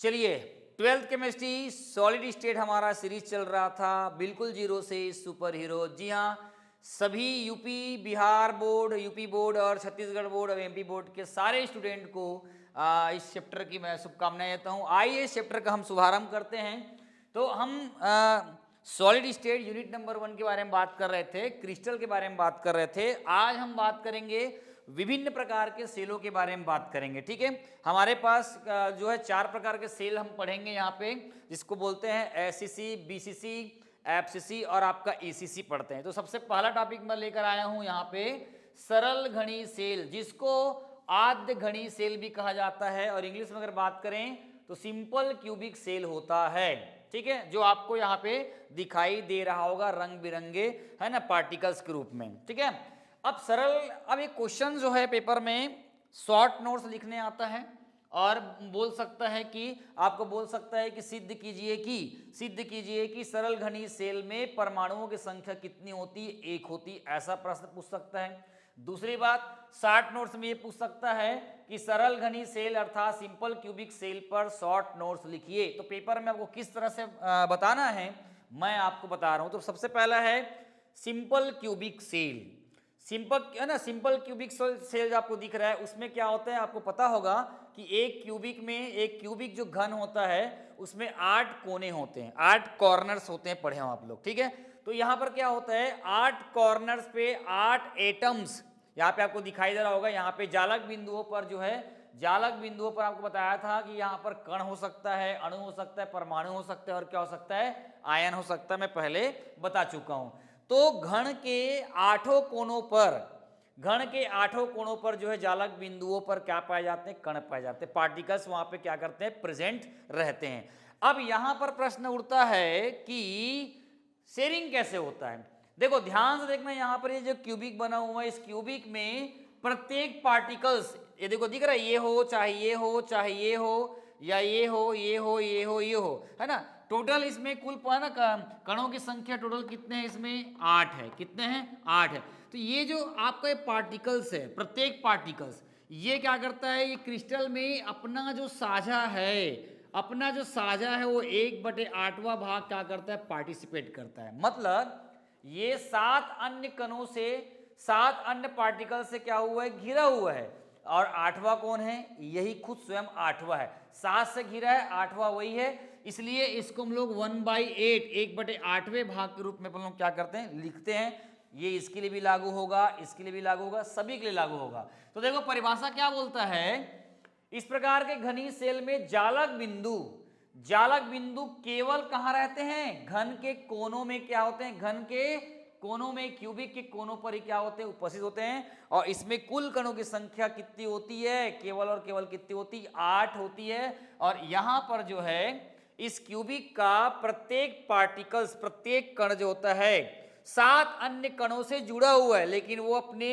चलिए, twelfth chemistry solid state हमारा series चल रहा था, बिल्कुल जीरो से सुपर हीरो। जी हाँ, सभी UP Bihar board, UP board और छत्तीसगढ़ बोर्ड और एमपी बोर्ड के सारे स्टूडेंट को इस चैप्टर की मैं शुभकामनाएं देता हूँ। आइए इस चैप्टर का हम शुभारंभ करते हैं। तो हम सॉलिड स्टेट यूनिट नंबर 1 के बारे में बात कर रहे थे, क्रिस्टल के बारे में बात कर रहे थे। आज हम बात करेंगे विभिन्न प्रकार के सेलों के बारे में बात करेंगे। ठीक है, हमारे पास जो है 4 प्रकार के सेल हम पढ़ेंगे यहाँ पे, जिसको बोलते हैं एससीसी, बीसीसी, एफसीसी और आपका ईसीसी पढ़ते हैं। तो सबसे पहला टॉपिक मैं लेकर आया हूँ यहाँ पे सरल घनी सेल, जिसको आद्य घनी सेल भी कहा जाता है, और इंग्लिश में अगर बात करें तो सिंपल क्यूबिक सेल होता है। ठीक है, जो आपको यहाँ पे दिखाई दे रहा होगा रंग बिरंगे, है ना, पार्टिकल्स के रूप में। ठीक है, अब एक क्वेश्चन जो है पेपर में शॉर्ट नोट्स लिखने आता है और बोल सकता है कि आपको बोल सकता है कि सिद्ध कीजिए कि सरल घनी सेल में परमाणुओं की संख्या कितनी होती है, 1 होती, ऐसा प्रश्न पूछ सकता है। दूसरी बात, शॉर्ट नोट्स में ये पूछ सकता है कि सरल घनी सेल अर्थात सिंपल क्यूबिक सेल पर शॉर्ट नोट्स लिखिए। तो पेपर में आपको किस तरह से बताना है मैं आपको बता रहा हूं। तो सबसे पहला है सिंपल क्यूबिक सेल। सिंपल है ना, सिंपल क्यूबिक सेल जो आपको दिख रहा है उसमें क्या होता है, आपको पता होगा कि एक क्यूबिक जो घन होता है उसमें 8 कोने होते हैं, 8 कॉर्नर्स होते हैं, पढ़े हो आप लोग। ठीक है, तो यहाँ पर क्या होता है, 8 कॉर्नर्स पे 8 एटम्स यहाँ पे आपको दिखाई दे रहा होगा। यहाँ पे जालक बिंदुओं पर जो है, जालक बिंदुओं पर आपको बताया था कि यहाँ पर कण हो सकता है, अणु हो सकता है, परमाणु हो सकता है, और क्या हो सकता है, आयन हो सकता है, मैं पहले बता चुका हूं। तो घन के 8 कोनों पर जो है जालक बिंदुओं पर क्या पाए जाते हैं, कण पाए जाते हैं, पार्टिकल्स वहां पे क्या करते हैं, प्रेजेंट रहते हैं। अब यहां पर प्रश्न उठता है कि शेयरिंग कैसे होता है। देखो ध्यान से देखना, यहाँ पर ये जो क्यूबिक बना हुआ है, इस क्यूबिक में प्रत्येक पार्टिकल्स, ये देखो दिख रहा है, ये हो चाहे ये हो, चाहे ये हो, या ये हो, ये हो, ये हो, ये हो, है ना। टोटल इसमें कुल ना कणों की संख्या टोटल कितने हैं, इसमें 8 है। कितने हैं, 8 है। तो ये जो आपका ये पार्टिकल्स है, प्रत्येक पार्टिकल्स ये क्या करता है, ये क्रिस्टल में अपना जो साझा है वो 1/8वां भाग क्या करता है, पार्टिसिपेट करता है। मतलब ये 7 अन्य कणों से, 7 अन्य पार्टिकल से क्या हुआ है, घिरा हुआ है, और 8वां कौन है, यही खुद स्वयं 8वां है। 7 से घिरा है, 8वां वही है, इसलिए इसको हम लोग 1/8, 1/8वें भाग के रूप में हम लोग क्या करते हैं, लिखते हैं। ये इसके लिए भी लागू होगा, इसके लिए भी लागू होगा, सभी के लिए लागू होगा। तो देखो परिभाषा क्या बोलता है, इस प्रकार के घनी सेल में जालक बिंदु केवल कहां रहते हैं, घन के कोनों में क्या होते हैं, घन के कोनों में, क्यूबिक के कोनों पर ही क्या होते हैं, उपस्थित होते हैं। और इसमें कुल कणों की संख्या कितनी होती है, केवल और केवल कितनी होती है, 8 होती है। और यहां पर जो है इस क्यूबिक का प्रत्येक पार्टिकल्स, प्रत्येक कण जो होता है 7 अन्य कणों से जुड़ा हुआ है, लेकिन वो अपने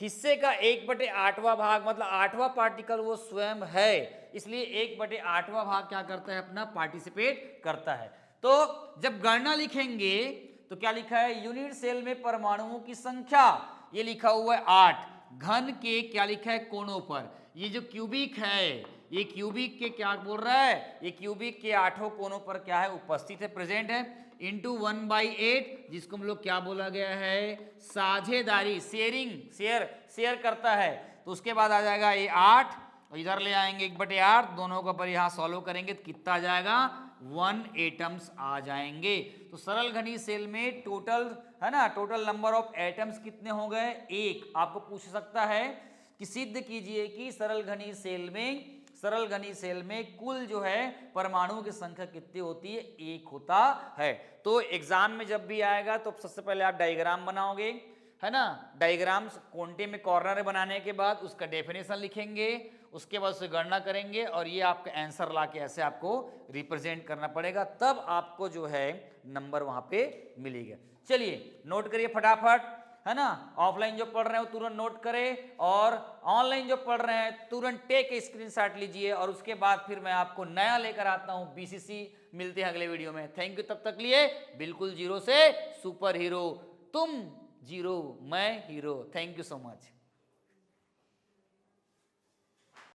हिस्से का 1/8वां भाग, मतलब 8वां पार्टिकल वो स्वयं है, इसलिए 1/8वां भाग क्या करता है, अपना पार्टिसिपेट करता है। तो जब गणना लिखेंगे तो क्या लिखा है, यूनिट सेल में परमाणुओं की संख्या, ये लिखा हुआ है 8, घन के क्या लिखा है, कोनों पर। ये जो क्यूबिक है, ये क्यूबिक के क्या बोल रहा है, ये क्यूबिक के 8 कोनों पर क्या है, उपस्थित है, प्रेजेंट है, इंटू 1/8, जिसको हम लोग क्या बोला गया है, साझेदारी, शेयर करता है। तो उसके बाद आ जाएगा ये 8, और इधर ले आएंगे 1/8, दोनों का पर यहां सॉल्व करेंगे तो कितना आ जाएगा, 1 एटम्स आ जाएंगे। तो सरल घनी सेल में टोटल है ना, टोटल नंबर ऑफ एटम्स कितने हो गए, 1। आपको पूछ सकता है कि सिद्ध कीजिए कि सरल घनी सेल में कुल जो है परमाणुओं की संख्या कितनी होती है, 1 होता है। तो एग्जाम में जब भी आएगा तो सबसे पहले आप डायग्राम बनाओगे, है ना, डायग्राम्स कोंटे में कॉर्नर बनाने के बाद उसका डेफिनेशन लिखेंगे, उसके बाद उसे गणना करेंगे, और ये आपका आंसर लाके ऐसे आपको रिप्रेजेंट करना पड़ेगा, तब आपको जो है नंबर वहां पे मिलेगा। चलिए नोट करिए फटाफट, है ना, ऑफलाइन जो पढ़ रहे हो तुरंत नोट करें, और ऑनलाइन जो पढ़ रहे हैं तुरंत टेक स्क्रीनशॉट लीजिए, और उसके बाद फिर मैं आपको नया लेकर आता हूं बीसीसी। मिलते हैं अगले वीडियो में, थैंक यू। तब तक लिए बिल्कुल जीरो से सुपर हीरो, तुम जीरो मैं hero, thank you so much.